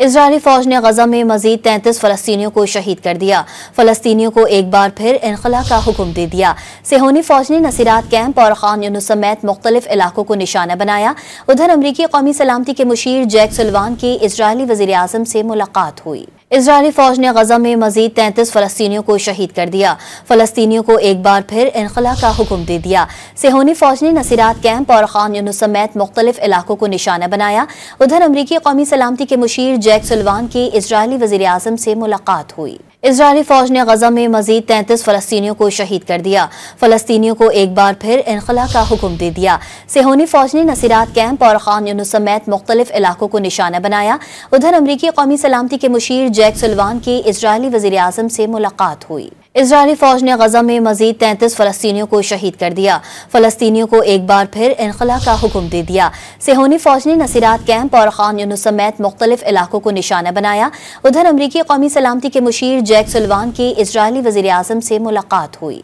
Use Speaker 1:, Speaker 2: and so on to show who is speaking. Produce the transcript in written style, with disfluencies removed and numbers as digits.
Speaker 1: Israeli फौज ने गजा में मजीद 33 फलस्तीनियों को शहीद कर दिया। फलस्तीनियों को एक बार फिर इनखला का हुक्म दे दिया। सेहोनी फौज ने नसीरात कैंप और खान यूनुस समेत मुख्तलिफ इलाकों को निशाना बनाया। उधर अमरीकी कौमी सलामती के मुशीर जैक सुल्लिवान की इजरायली वजीर आज़म से मुलाकात हुई। इजरायली फौज ने गजा में मजीद 33 फलस्तीनियों को शहीद कर दिया। फलस्तीनियों को एक बार फिर इनखला का हुक्म दे दिया। सेहोनी फौज ने नसीरात कैंप और खान यूनुस समेत मुख्तलिफ इलाकों को निशाना बनाया। उधर अमरीकी कौमी सलामती के मुशीर जैक सुल्लिवान की इजरायली वजीर आज़म से मुलाकात हुई। इजरायली फौज ने गजा में मजीद 33 फलस्तीनियों को शहीद कर दिया। फलस्तीनियों को एक बार फिर इनखला का हुक्म दे दिया। सेहोनी फौज ने नसीरात कैंप और खान यूनुस समेत मुख्तलिफ इलाकों को निशाना बनाया। उधर अमरीकी कौमी सलामती के मुशीर जैक सुल्लिवान की इजरायली वजीर आज़म से मुलाकात हुई। इजरायली फौज ने गजा में मजीद 33 फलस्तीनियों को शहीद कर दिया। फलस्तीनियों को एक बार फिर इनखला का हुक्म दे दिया। सेहोनी फौज ने नसीरात कैंप और खान यूनुस समेत मुख्तलिफ इलाकों को निशाना बनाया। उधर अमरीकी कौमी सलामती के मुशीर जैक सुल्लिवान की इजरायली वजीर आज़म से मुलाकात हुई।